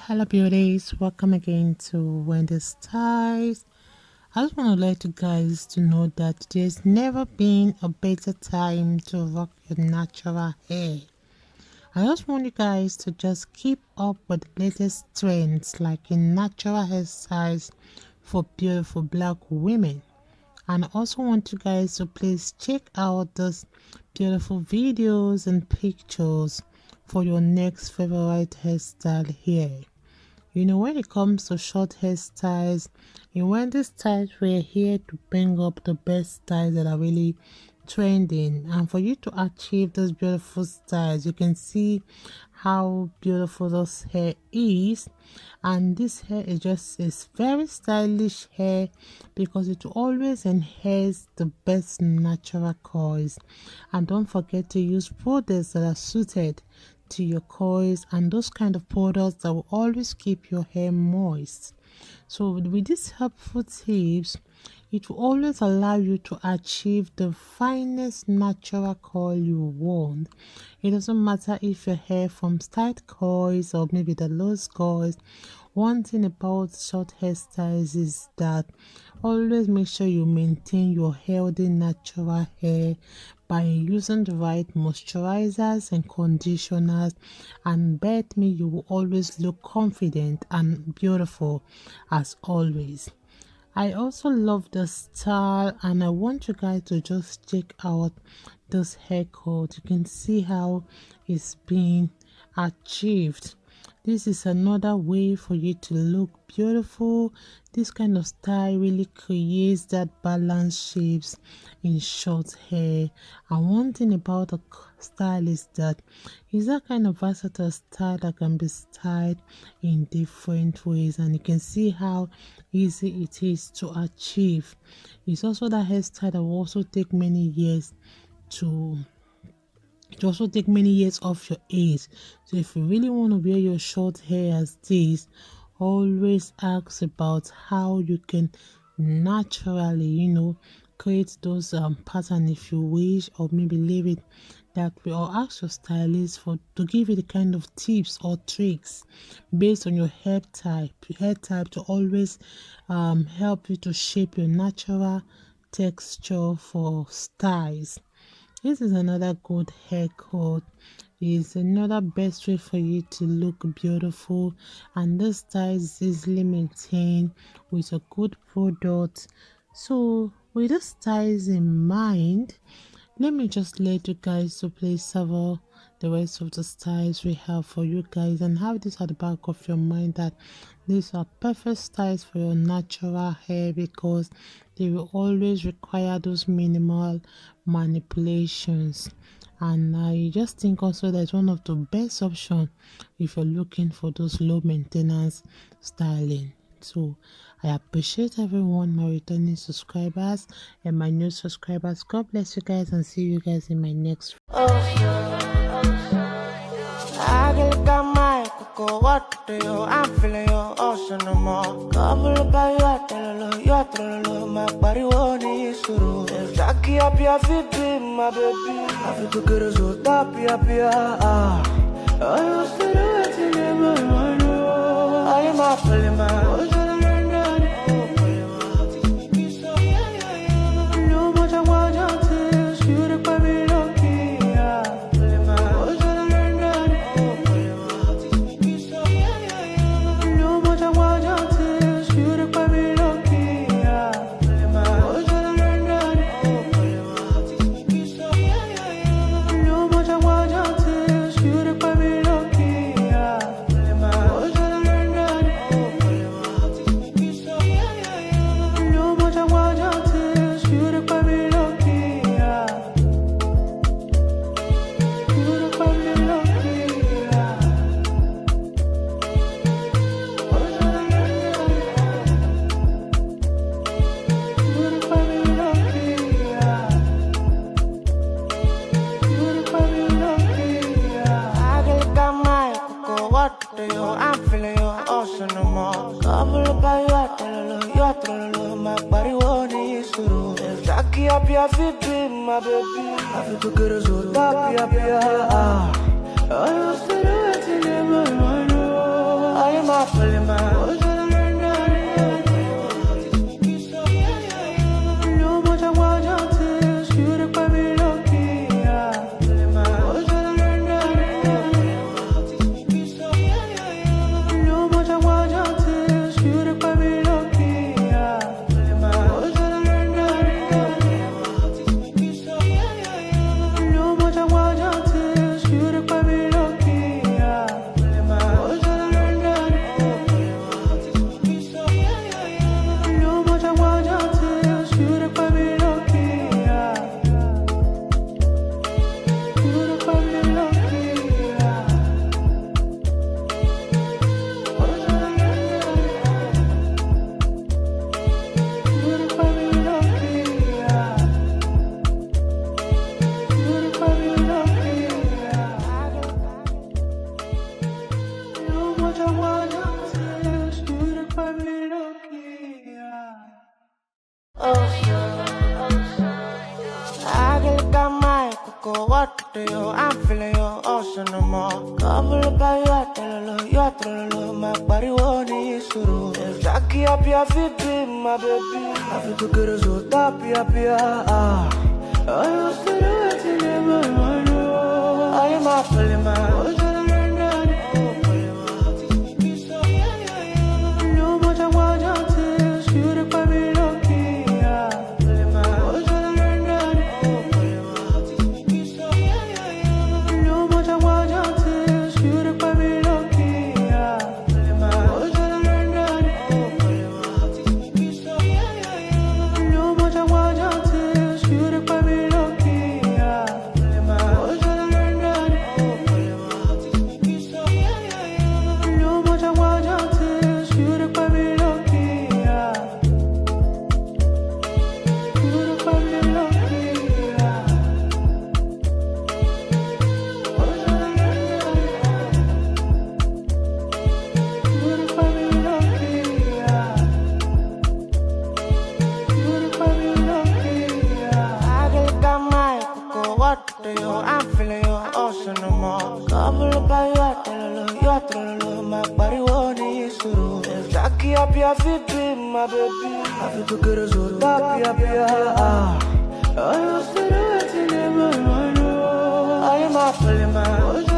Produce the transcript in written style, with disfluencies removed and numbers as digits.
Hello beauties, welcome again to Wendy Styles. I just want to let you guys to know that there's never been a better time to rock your natural hair. I just want you guys to just keep up with the latest trends like in natural hairstyles for beautiful black women. And I also want you guys to please check out those beautiful videos and pictures for your next favorite hairstyle here. When it comes to short hairstyles, in Wendy Styles, we're here to bring up the best styles that are really trending. And for you to achieve those beautiful styles, you can see how beautiful this hair is. And this hair is very stylish hair because it will always enhance the best natural coils. And don't forget to use products that are suited to your coils and those kind of products that will always keep your hair moist. So with these helpful tips, it will always allow you to achieve the finest natural coil you want. It doesn't matter if your hair from tight coils or maybe the loose coils. One thing about short hairstyles is that always make sure you maintain your healthy natural hair by using the right moisturizers and conditioners, and bet me you will always look confident and beautiful as always. I also love the style, and I want you guys to just check out this haircut. You can see how it's being achieved. This is another way for you to look beautiful. This kind of style really creates that balanced shapes in short hair. And one thing about the style is that it's that kind of versatile style that can be styled in different ways. And you can see how easy it is to achieve. It's also that hairstyle that will also take many years off your age. So if you really want to wear your short hair as this, always ask about how you can naturally create those pattern if you wish, or maybe leave it that way, or ask your stylist to give you the kind of tips or tricks based on your hair type to always help you to shape your natural texture for styles. This is another good haircut. It's another best way for you to look beautiful, and this style is easily maintained with a good product. So with the styles in mind, let me just let you guys to please several the rest of the styles we have for you guys, and have this at the back of your mind that these are perfect styles for your natural hair because they will always require those minimal manipulations. And I just think also that it's one of the best options if you're looking for those low maintenance styling. So I appreciate everyone, my returning subscribers and my new subscribers. God bless you guys, and see you guys in my next I'm feeling your ocean no more. Couple about you, my body won't is true. If Jackie up your feet, my baby, I feel to get us so happy. I used to do it in my mind. I am a polymer. I'm feeling your ocean no more. Couple about you, my body won't is true. If Jackie up your feet, my baby, I feel to get us so happy. I used to do it in my mind. I am a I'm feeling your ocean no more. Couple about you, I tell you, my body won't is true. If Jackie up your feet, be my baby. I feel to get us so top, I used to do it in my mind. I am up, I'm feeling your ocean no more. Couple about you, I tell you, my body won't is true. If Jackie up your feet, be my baby. I feel to get us so top, I used to do it in my mind. I am up,